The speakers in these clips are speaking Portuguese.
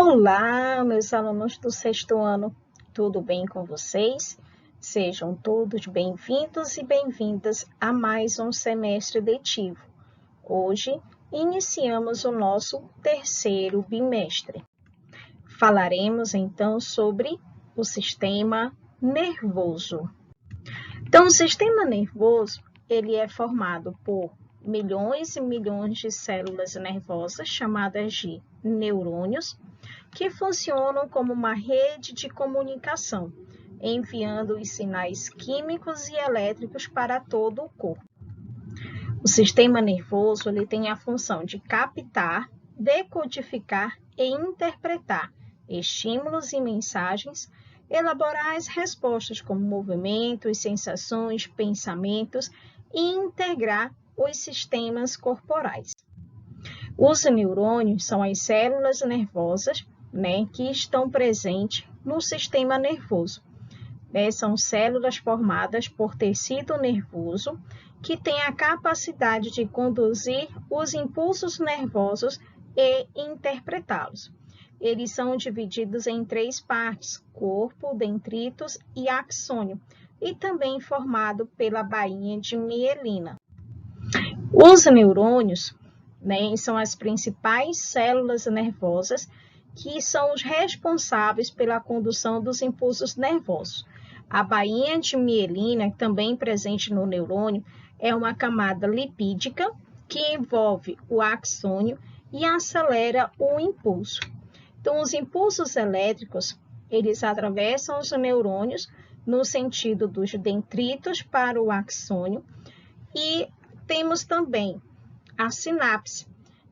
Olá, meus alunos do sexto ano, tudo bem com vocês? Sejam todos bem-vindos e bem-vindas a mais um semestre letivo. Hoje, iniciamos o nosso terceiro bimestre. Falaremos, então, sobre o sistema nervoso. Então, o sistema nervoso, ele é formado por milhões e milhões de células nervosas, chamadas de neurônios, que funcionam como uma rede de comunicação, enviando os sinais químicos e elétricos para todo o corpo. O sistema nervoso ele tem a função de captar, decodificar e interpretar estímulos e mensagens, elaborar as respostas como movimentos, sensações, pensamentos e integrar os sistemas corporais. Os neurônios são as células nervosas, que estão presentes no sistema nervoso. São células formadas por tecido nervoso que tem a capacidade de conduzir os impulsos nervosos e interpretá-los. Eles são divididos em três partes: corpo, dendritos e axônio, e também formado pela bainha de mielina. Os neurônios, são as principais células nervosas que são os responsáveis pela condução dos impulsos nervosos. A bainha de mielina, também presente no neurônio, é uma camada lipídica que envolve o axônio e acelera o impulso. Então, os impulsos elétricos, eles atravessam os neurônios no sentido dos dendritos para o axônio, e temos também a sinapse,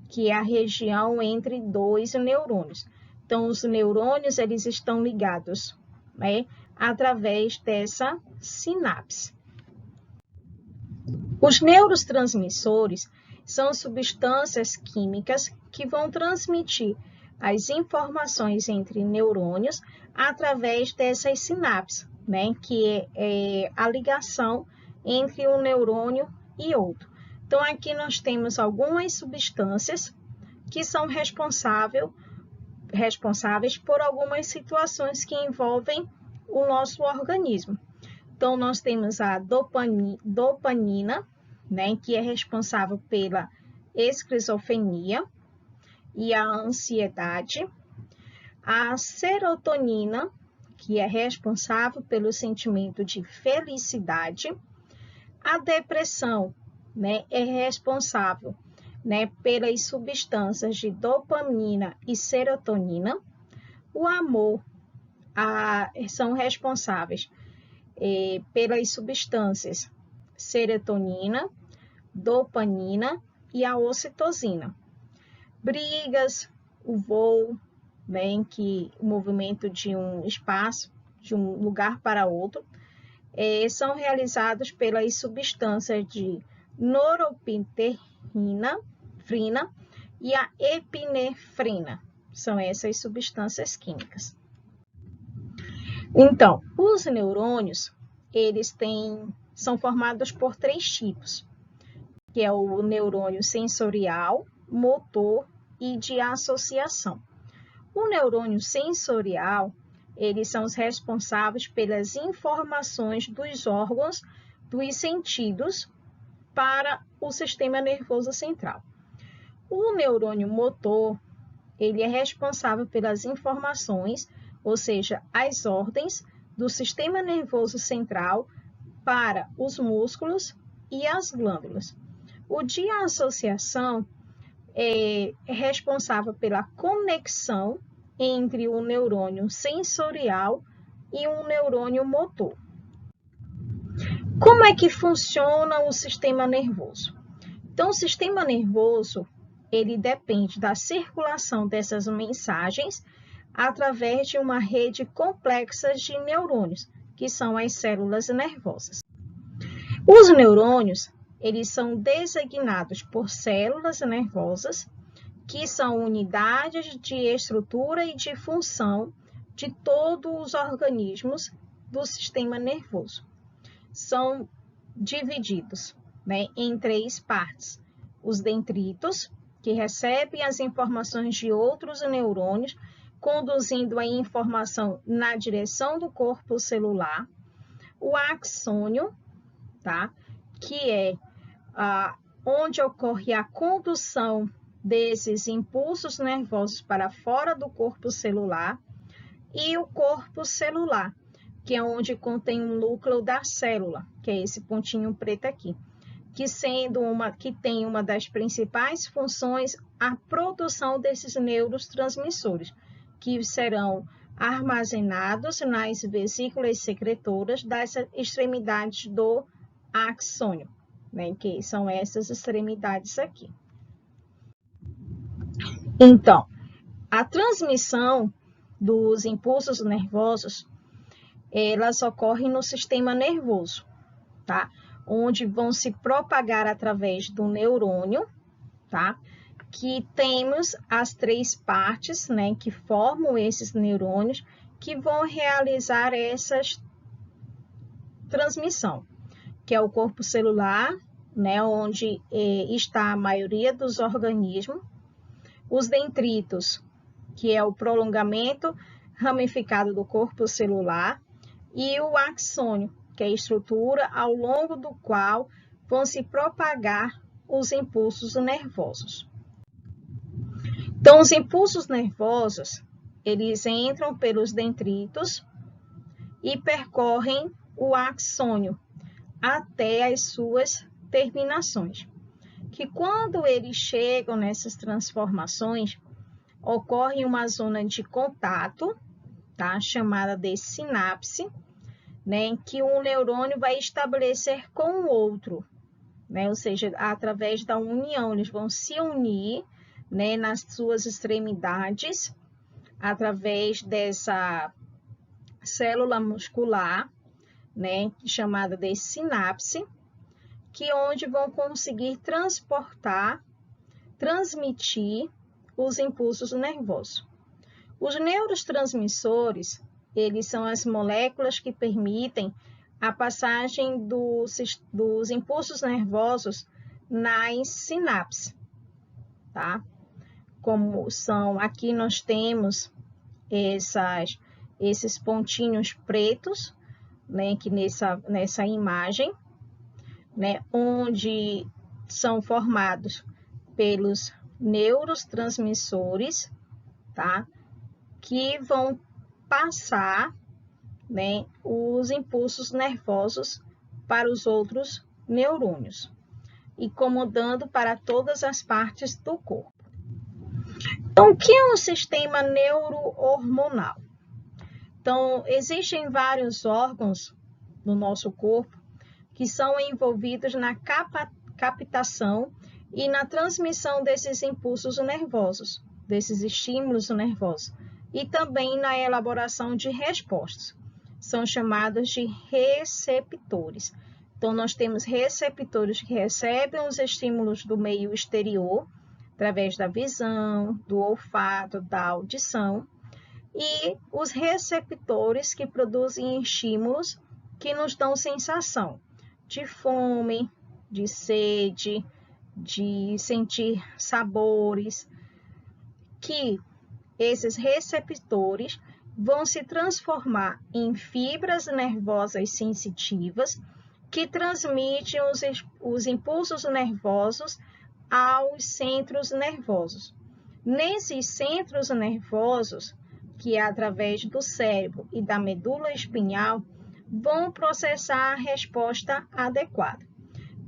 que é a região entre dois neurônios. Então, os neurônios eles estão ligados através dessa sinapse. Os neurotransmissores são substâncias químicas que vão transmitir as informações entre neurônios através dessas sinapses, que é a ligação entre um neurônio e outro. Então, aqui nós temos algumas substâncias que são responsáveis por algumas situações que envolvem o nosso organismo. Então, nós temos a dopamina, que é responsável pela esquizofrenia e a ansiedade. A serotonina, que é responsável pelo sentimento de felicidade. A depressão, é responsável, pelas substâncias de dopamina e serotonina. O amor são responsáveis pelas substâncias serotonina, dopamina e a ocitocina. Brigas, o voo, o movimento de um espaço, de um lugar para outro, são realizados pelas substâncias de norepinefrina e a epinefrina. São essas substâncias químicas. Então, os neurônios, eles são formados por três tipos, que é o neurônio sensorial, motor e de associação. O neurônio sensorial, eles são os responsáveis pelas informações dos órgãos dos sentidos para o sistema nervoso central. O neurônio motor, ele é responsável pelas informações, ou seja, as ordens do sistema nervoso central para os músculos e as glândulas. O de associação é responsável pela conexão entre o neurônio sensorial e um neurônio motor. Como é que funciona o sistema nervoso? Então, o sistema nervoso, ele depende da circulação dessas mensagens através de uma rede complexa de neurônios, que são as células nervosas. Os neurônios, eles são designados por células nervosas, que são unidades de estrutura e de função de todos os organismos do sistema nervoso. São divididos em três partes: os dendritos, que recebem as informações de outros neurônios conduzindo a informação na direção do corpo celular. O axônio, tá? Que é onde ocorre a condução desses impulsos nervosos para fora do corpo celular. E o corpo celular, que é onde contém o núcleo da célula, que é esse pontinho preto aqui, que tem uma das principais funções a produção desses neurotransmissores, que serão armazenados nas vesículas secretoras das extremidades do axônio, né, que são essas extremidades aqui. Então, a transmissão dos impulsos nervosos, elas ocorrem no sistema nervoso, tá? Onde vão se propagar através do neurônio, tá? Que temos as 3 partes, né, que formam esses neurônios, que vão realizar essa transmissão, que é o corpo celular, né, onde está a maioria dos organismos, os dendritos, que é o prolongamento ramificado do corpo celular, e o axônio, que é a estrutura ao longo do qual vão se propagar os impulsos nervosos. Então, os impulsos nervosos, eles entram pelos dendritos e percorrem o axônio até as suas terminações. Que quando eles chegam nessas transformações, ocorre uma zona de contato, tá? Chamada de sinapse, né? Que um neurônio vai estabelecer com o outro, né? Ou seja, através da união, eles vão se unir, né, nas suas extremidades, através dessa célula muscular, né, chamada de sinapse, que onde vão conseguir transmitir os impulsos nervosos. Os neurotransmissores, eles são as moléculas que permitem a passagem dos impulsos nervosos nas sinapses, tá? Como são, aqui nós temos esses pontinhos pretos, né, que nessa imagem, né, onde são formados pelos neurotransmissores, tá, que vão passar, né, os impulsos nervosos para os outros neurônios, incomodando para todas as partes do corpo. Então, o que é um sistema neurohormonal? Então, existem vários órgãos no nosso corpo que são envolvidos na captação e na transmissão desses impulsos nervosos, desses estímulos nervosos, e também na elaboração de respostas. São chamados de receptores. Então, nós temos receptores que recebem os estímulos do meio exterior, através da visão, do olfato, da audição, e os receptores que produzem estímulos que nos dão sensação de fome, de sede, de sentir sabores, que esses receptores vão se transformar em fibras nervosas sensitivas que transmitem os impulsos nervosos aos centros nervosos. Nesses centros nervosos, que é através do cérebro e da medula espinhal, vão processar a resposta adequada.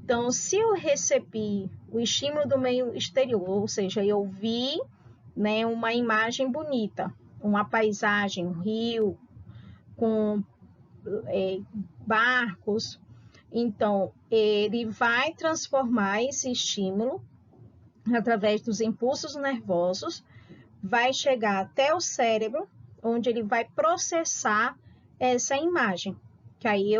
Então, se eu recebi o estímulo do meio exterior, ou seja, eu vi, né, uma imagem bonita, uma paisagem, um rio com barcos, então ele vai transformar esse estímulo através dos impulsos nervosos, vai chegar até o cérebro, onde ele vai processar essa imagem, que aí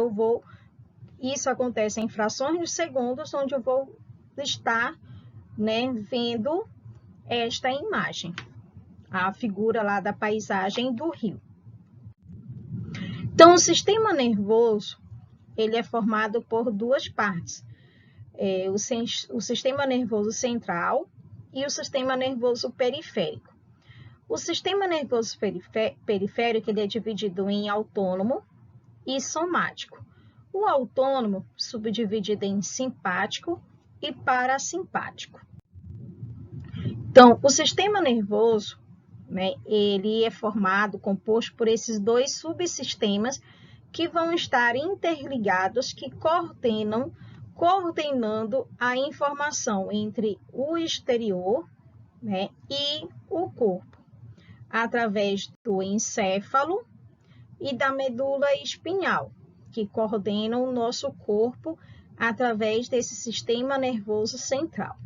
isso acontece em frações de segundos, onde eu vou estar, né, vendo esta imagem, a figura lá da paisagem do rio. Então, o sistema nervoso, ele é formado por 2 partes, o sistema nervoso central e o sistema nervoso periférico. O sistema nervoso periférico ele é dividido em autônomo e somático. O autônomo subdividido em simpático e parasimpático. Então, o sistema nervoso, né, ele é composto por esses dois subsistemas que vão estar interligados, que coordenando a informação entre o exterior, né, e o corpo, através do encéfalo e da medula espinhal, que coordenam o nosso corpo através desse sistema nervoso central.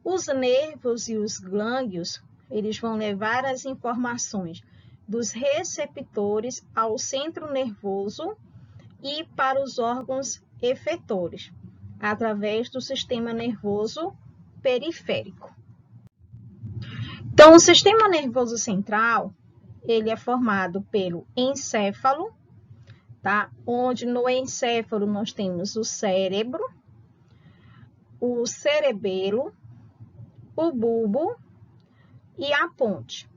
Os nervos e os glândulos, eles vão levar as informações dos receptores ao centro nervoso e para os órgãos efetores, através do sistema nervoso periférico. Então, o sistema nervoso central, ele é formado pelo encéfalo, tá? Onde no encéfalo nós temos o cérebro, o cerebelo, o bulbo e a ponte.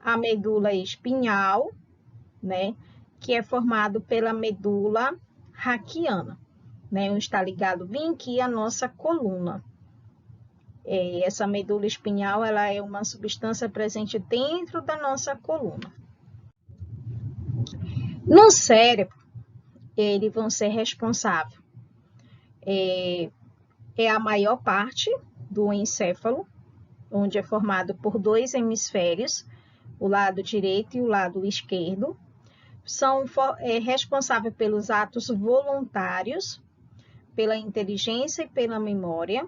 A medula espinhal, né, que é formado pela medula raquiana, né, onde está ligado bem aqui a nossa coluna. Essa medula espinhal, ela é uma substância presente dentro da nossa coluna. No cérebro, eles vão ser responsáveis. É a maior parte do encéfalo, onde é formado por dois hemisférios, o lado direito e o lado esquerdo. São responsáveis pelos atos voluntários, pela inteligência e pela memória,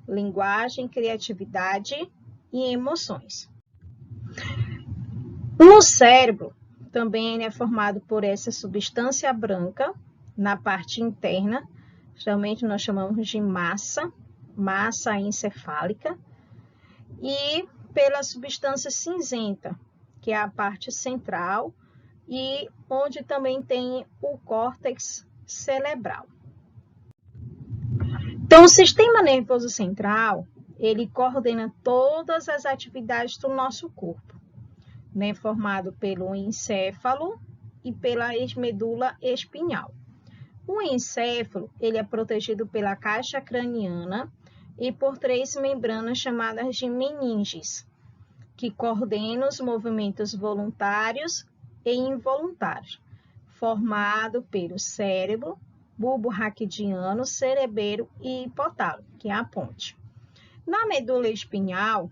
linguagem, criatividade e emoções. No cérebro, também é formado por essa substância branca na parte interna, geralmente nós chamamos de massa encefálica, e pela substância cinzenta, que é a parte central, e onde também tem o córtex cerebral. Então, o sistema nervoso central, ele coordena todas as atividades do nosso corpo, né, formado pelo encéfalo e pela medula espinhal. O encéfalo, ele é protegido pela caixa craniana e por três membranas chamadas de meninges, que coordenam os movimentos voluntários e involuntários, formado pelo cérebro, bulbo raquidiano, cerebelo e hipotálamo, que é a ponte. Na medula espinhal,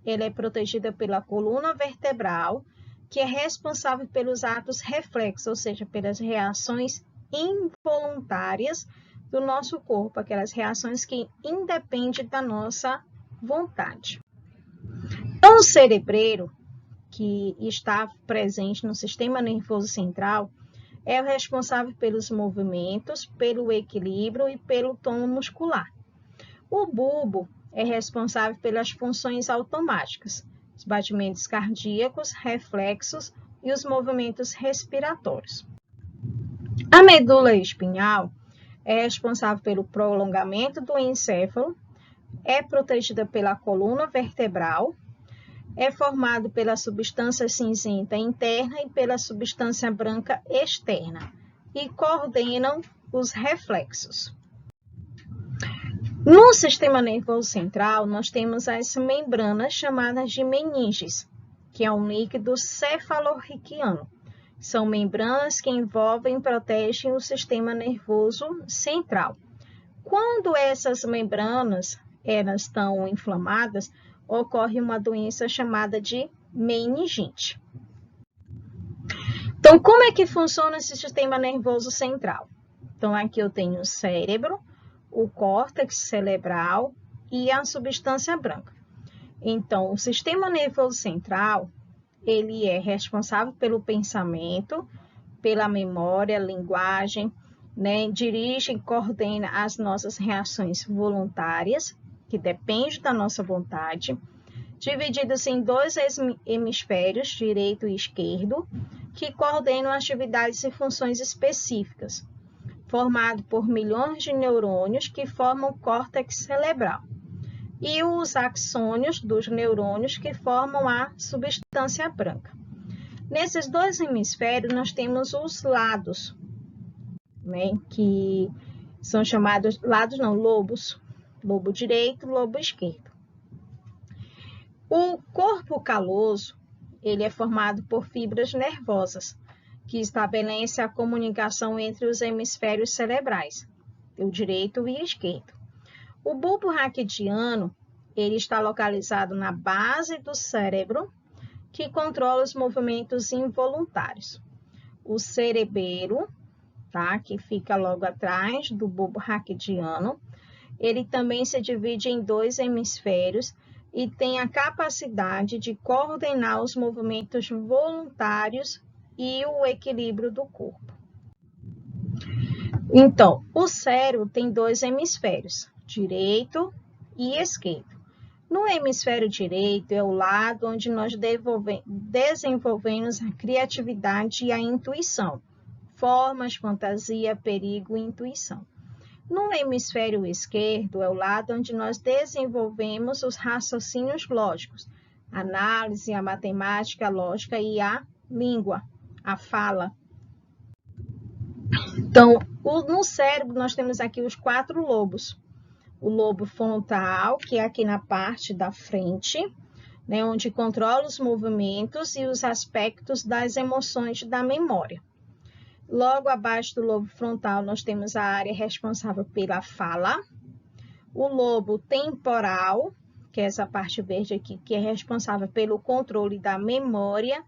ela é protegida pela coluna vertebral, que é responsável pelos atos reflexos, ou seja, pelas reações involuntárias do nosso corpo, aquelas reações que independem da nossa vontade. Então, o cerebelo, que está presente no sistema nervoso central, é o responsável pelos movimentos, pelo equilíbrio e pelo tono muscular. O bulbo é responsável pelas funções automáticas, os batimentos cardíacos, reflexos e os movimentos respiratórios. A medula espinhal é responsável pelo prolongamento do encéfalo, é protegida pela coluna vertebral, é formado pela substância cinzenta interna e pela substância branca externa e coordenam os reflexos. No sistema nervoso central, nós temos as membranas chamadas de meninges, que é um líquido cefalorraquiano. São membranas que envolvem e protegem o sistema nervoso central. Quando essas membranas elas estão inflamadas, ocorre uma doença chamada de meningite. Então, como é que funciona esse sistema nervoso central? Então, aqui eu tenho o cérebro, o córtex cerebral e a substância branca. Então, o sistema nervoso central, ele é responsável pelo pensamento, pela memória, linguagem, né? Dirige e coordena as nossas reações voluntárias, que depende da nossa vontade, divididos em dois hemisférios, direito e esquerdo, que coordenam atividades e funções específicas, formado por milhões de neurônios que formam o córtex cerebral. e os axônios dos neurônios que formam a substância branca. Nesses dois hemisférios, nós temos os lados, né, que são chamados lobos, lobo direito, lobo esquerdo. O corpo caloso, ele é formado por fibras nervosas, que estabelecem a comunicação entre os hemisférios cerebrais, o direito e o esquerdo. O bulbo raquidiano, ele está localizado na base do cérebro, que controla os movimentos involuntários. O cerebelo, tá, que fica logo atrás do bulbo raquidiano, ele também se divide em dois hemisférios e tem a capacidade de coordenar os movimentos voluntários e o equilíbrio do corpo. Então, o cérebro tem dois hemisférios, direito e esquerdo. No hemisfério direito é o lado onde nós desenvolvemos a criatividade e a intuição, formas, fantasia, perigo e intuição. No hemisfério esquerdo é o lado onde nós desenvolvemos os raciocínios lógicos, a análise, a matemática, a lógica e a língua, a fala. Então, no cérebro nós temos aqui os 4 lobos. O lobo frontal, que é aqui na parte da frente, né, onde controla os movimentos e os aspectos das emoções da memória. Logo abaixo do lobo frontal, nós temos a área responsável pela fala. O lobo temporal, que é essa parte verde aqui, que é responsável pelo controle da memória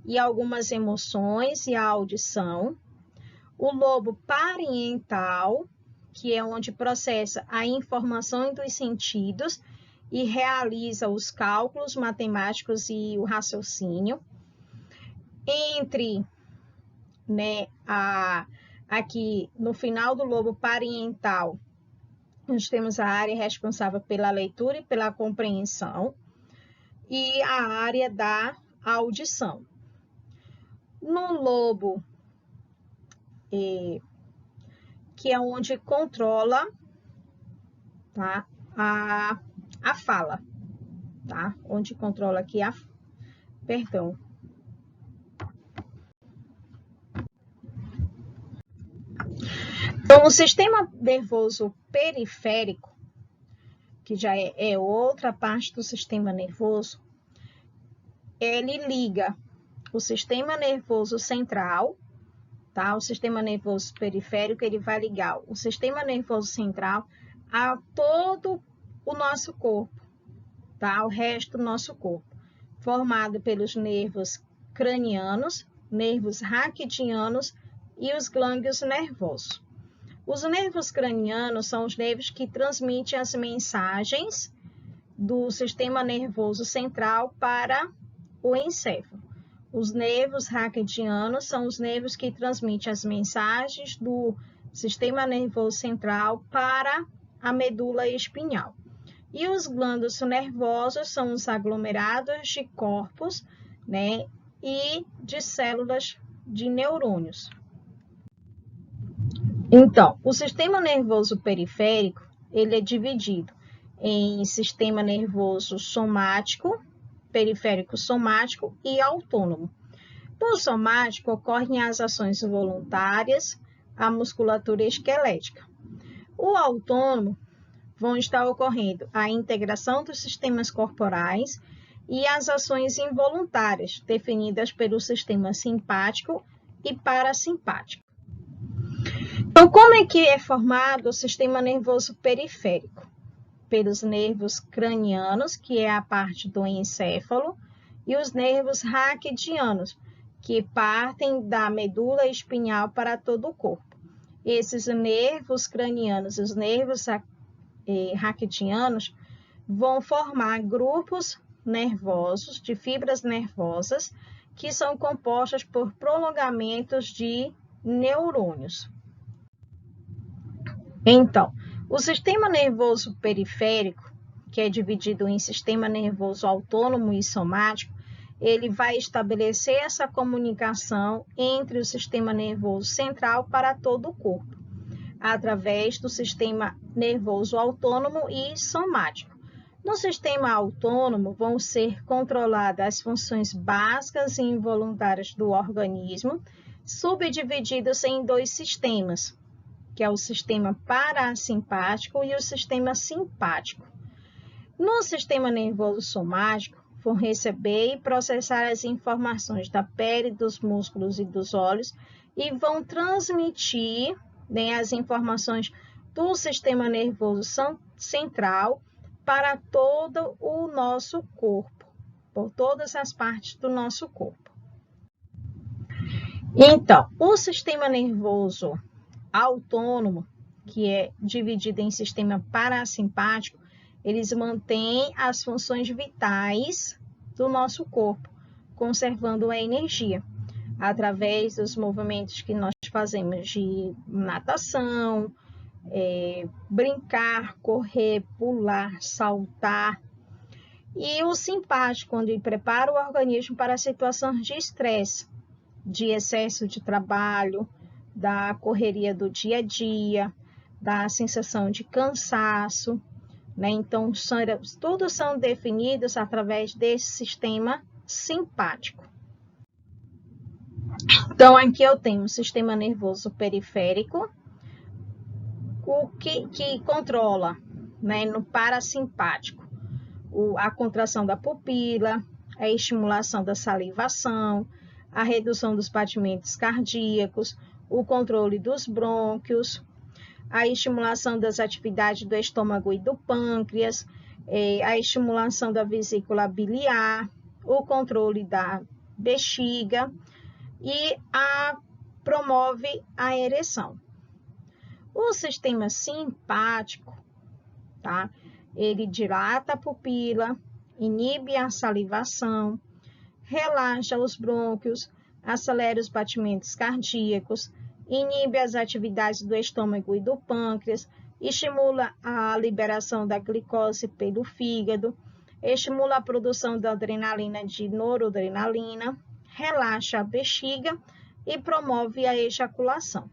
e algumas emoções e a audição. O lobo parietal, que é onde processa a informação dos sentidos e realiza os cálculos matemáticos e o raciocínio. Entre, né, aqui no final do lobo parietal, nós temos a área responsável pela leitura e pela compreensão e a área da audição. No lobo, que é onde controla, tá, a fala, tá? Onde controla aqui perdão. Então, o sistema nervoso periférico, que já é outra parte do sistema nervoso, ele liga o sistema nervoso central, tá? O sistema nervoso periférico, ele vai ligar o sistema nervoso central a todo o nosso corpo, tá? O resto do nosso corpo, formado pelos nervos cranianos, nervos raquidianos e os gânglios nervosos. Os nervos cranianos são os nervos que transmitem as mensagens do sistema nervoso central para o encéfalo. Os nervos raquidianos são os nervos que transmitem as mensagens do sistema nervoso central para a medula espinhal. E os glândulos nervosos são os aglomerados de corpos, né, e de células de neurônios. Então, o sistema nervoso periférico, ele é dividido em sistema nervoso somático, periférico somático e autônomo. No somático, ocorrem as ações voluntárias, a musculatura esquelética. O autônomo vão estar ocorrendo a integração dos sistemas corporais e as ações involuntárias, definidas pelo sistema simpático e parasimpático. Então, como é que é formado o sistema nervoso periférico? Pelos nervos cranianos, que é a parte do encéfalo, e os nervos raquidianos, que partem da medula espinhal para todo o corpo. Esses nervos cranianos e os nervos raquidianos vão formar grupos nervosos, de fibras nervosas, que são compostas por prolongamentos de neurônios. Então, o sistema nervoso periférico, que é dividido em sistema nervoso autônomo e somático, ele vai estabelecer essa comunicação entre o sistema nervoso central para todo o corpo, através do sistema nervoso autônomo e somático. No sistema autônomo, vão ser controladas as funções básicas e involuntárias do organismo, subdivididos em dois sistemas, que é o sistema parasimpático e o sistema simpático. No sistema nervoso somático, vão receber e processar as informações da pele, dos músculos e dos olhos e vão transmitir, né, as informações do sistema nervoso central para todo o nosso corpo, por todas as partes do nosso corpo. Então, o sistema nervoso autônomo, que é dividido em sistema parasimpático, eles mantêm as funções vitais do nosso corpo, conservando a energia, através dos movimentos que nós fazemos de natação, brincar, correr, pular, saltar. E o simpático, quando ele prepara o organismo para situações de estresse, de excesso de trabalho, da correria do dia a dia, da sensação de cansaço, né? Então, todos são definidos através desse sistema simpático. Então, aqui eu tenho o sistema nervoso periférico, o que controla, né, no parasimpático, a contração da pupila, a estimulação da salivação, a redução dos batimentos cardíacos, o controle dos brônquios, a estimulação das atividades do estômago e do pâncreas, a estimulação da vesícula biliar, o controle da bexiga e promove a ereção. O sistema simpático, tá? Ele dilata a pupila, inibe a salivação, relaxa os brônquios, acelera os batimentos cardíacos, inibe as atividades do estômago e do pâncreas, estimula a liberação da glicose pelo fígado, estimula a produção da adrenalina e de noradrenalina, relaxa a bexiga e promove a ejaculação,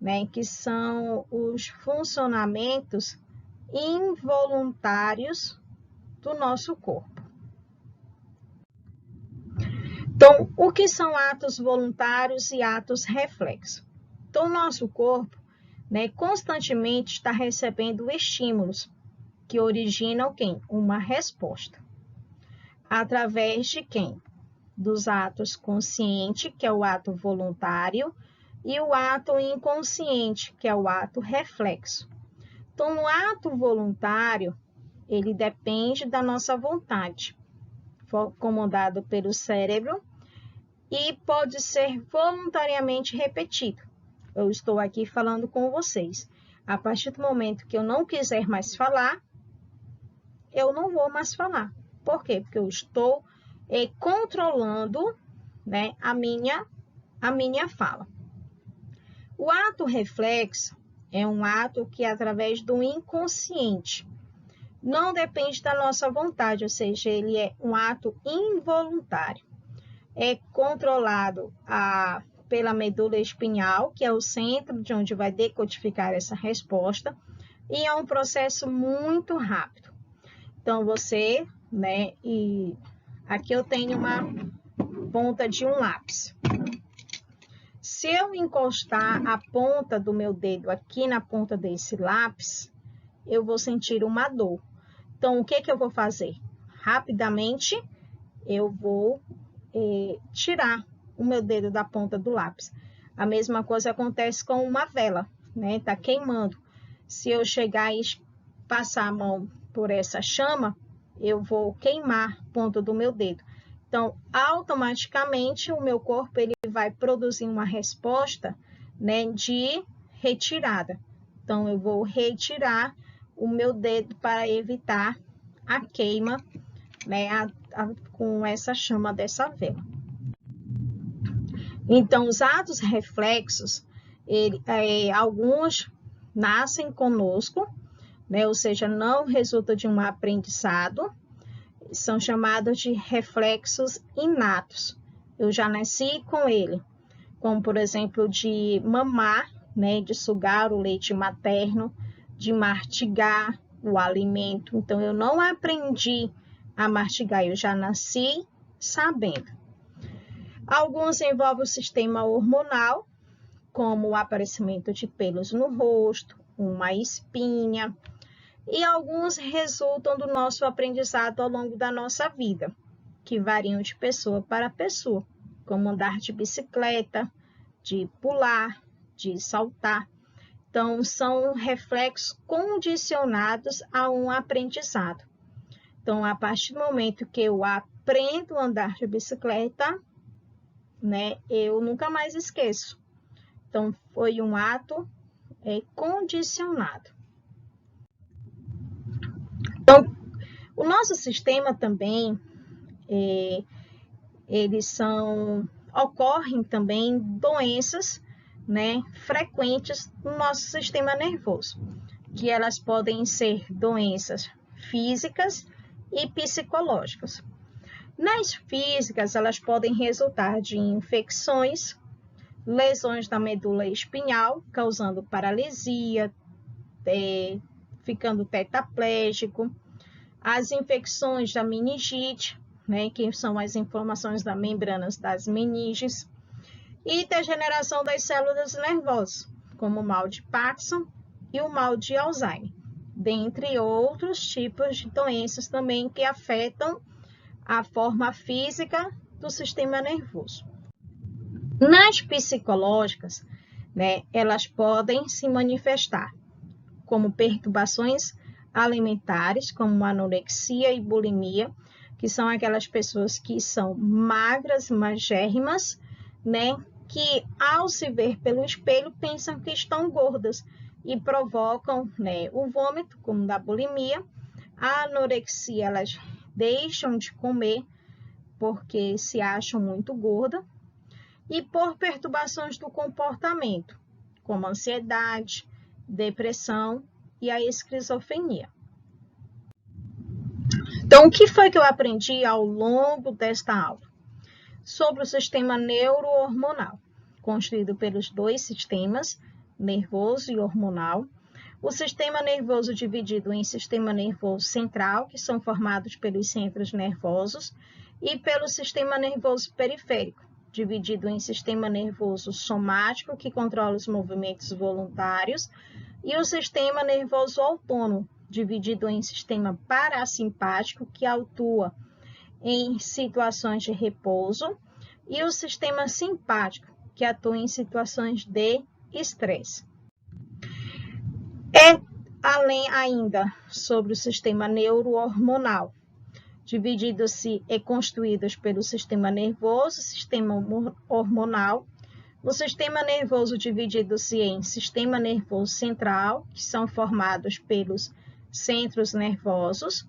né, que são os funcionamentos involuntários do nosso corpo. Então, o que são atos voluntários e atos reflexos? Então, o nosso corpo, né, constantemente está recebendo estímulos que originam quem? Uma resposta. Através de quem? Dos atos conscientes, que é o ato voluntário, e o ato inconsciente, que é o ato reflexo. Então, no ato voluntário, ele depende da nossa vontade, comandado pelo cérebro, e pode ser voluntariamente repetido. Eu estou aqui falando com vocês. A partir do momento que eu não quiser mais falar, eu não vou mais falar. Por quê? Porque eu estou controlando, né, a minha fala. O ato reflexo é um ato que é através do inconsciente. Não depende da nossa vontade, ou seja, ele é um ato involuntário. É controlado pela medula espinhal, que é o centro de onde vai decodificar essa resposta, e é um processo muito rápido. Então, você, né, e aqui eu tenho uma ponta de um lápis. Se eu encostar a ponta do meu dedo aqui na ponta desse lápis, eu vou sentir uma dor. Então, o que eu vou fazer? Rapidamente, eu vou tirar o meu dedo da ponta do lápis. A mesma coisa acontece com uma vela, né? Tá queimando. Se eu chegar e passar a mão por essa chama, eu vou queimar a ponta do meu dedo. Então, automaticamente, o meu corpo ele vai produzir uma resposta, né, de retirada. Então, eu vou retirar o meu dedo para evitar a queima, né, com essa chama dessa vela. Então, os atos reflexos, alguns nascem conosco, né, ou seja, não resulta de um aprendizado, são chamados de reflexos inatos. Eu já nasci com ele, como, por exemplo, de mamar, né, de sugar o leite materno, de mastigar, o alimento. Então, eu não aprendi a mastigar, eu já nasci sabendo. Alguns envolvem o sistema hormonal, como o aparecimento de pelos no rosto, uma espinha, e alguns resultam do nosso aprendizado ao longo da nossa vida, que variam de pessoa para pessoa, como andar de bicicleta, de pular, de saltar. Então, são reflexos condicionados a um aprendizado. Então, a partir do momento que eu aprendo a andar de bicicleta, né, eu nunca mais esqueço. Então, foi um ato condicionado. Então, o nosso sistema também, ocorrem também doenças, né, frequentes no nosso sistema nervoso, que elas podem ser doenças físicas e psicológicas. Nas físicas, elas podem resultar de infecções, lesões da medula espinhal, causando paralisia, ficando tetraplégico, as infecções da meningite, né, que são as inflamações das membranas das meninges, e degeneração das células nervosas, como o mal de Parkinson e o mal de Alzheimer, dentre outros tipos de doenças também que afetam a forma física do sistema nervoso. Nas psicológicas, né, elas podem se manifestar como perturbações alimentares, como anorexia e bulimia, que são aquelas pessoas que são magras, magérrimas, né, que ao se ver pelo espelho pensam que estão gordas e provocam, né, o vômito, como da bulimia. A anorexia, elas deixam de comer porque se acham muito gordas, e por perturbações do comportamento, como ansiedade, depressão e a esquizofrenia. Então, o que foi que eu aprendi ao longo desta aula? Sobre o sistema neurohormonal, constituído pelos dois sistemas, nervoso e hormonal. O sistema nervoso dividido em sistema nervoso central, que são formados pelos centros nervosos, e pelo sistema nervoso periférico, dividido em sistema nervoso somático, que controla os movimentos voluntários, e o sistema nervoso autônomo, dividido em sistema parasimpático, que atua em situações de repouso, e o sistema simpático, que atua em situações de estresse. Além ainda sobre o sistema neurohormonal, dividido-se e constituídos pelo sistema nervoso, sistema hormonal, o sistema nervoso dividido-se em sistema nervoso central, que são formados pelos centros nervosos,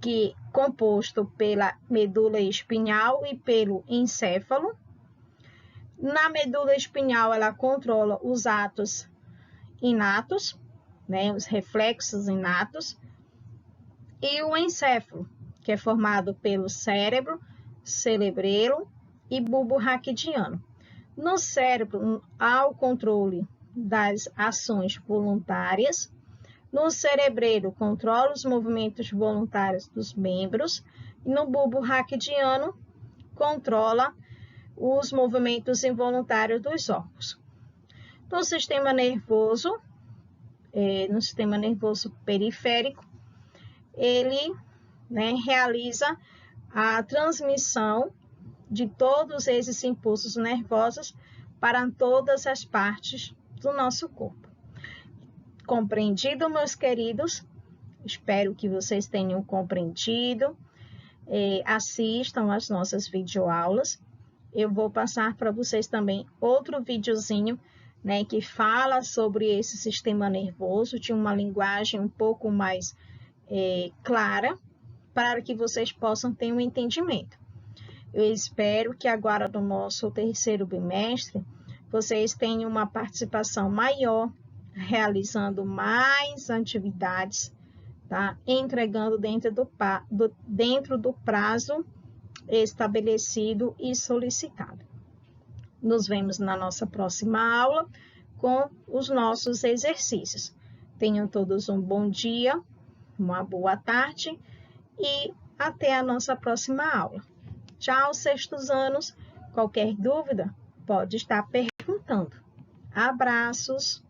que composto pela medula espinhal e pelo encéfalo. Na medula espinhal, ela controla os atos inatos, né, os reflexos inatos, e o encéfalo, que é formado pelo cérebro, cerebelo e bulbo raquidiano. No cérebro, há o controle das ações voluntárias. No cerebelo, controla os movimentos voluntários dos membros. E no bulbo raquidiano, controla os movimentos involuntários dos órgãos. No sistema nervoso periférico, ele, né, realiza a transmissão de todos esses impulsos nervosos para todas as partes do nosso corpo. Compreendido, meus queridos? Espero que vocês tenham compreendido. Assistam às nossas videoaulas. Eu vou passar para vocês também outro videozinho, né, que fala sobre esse sistema nervoso de uma linguagem um pouco mais clara, para que vocês possam ter um entendimento. Eu espero que agora no nosso terceiro bimestre, vocês tenham uma participação maior, realizando mais atividades, tá? Entregando dentro do prazo estabelecido e solicitado. Nos vemos na nossa próxima aula com os nossos exercícios. Tenham todos um bom dia, uma boa tarde e até a nossa próxima aula. Tchau, sextos anos. Qualquer dúvida, pode estar perguntando. Abraços!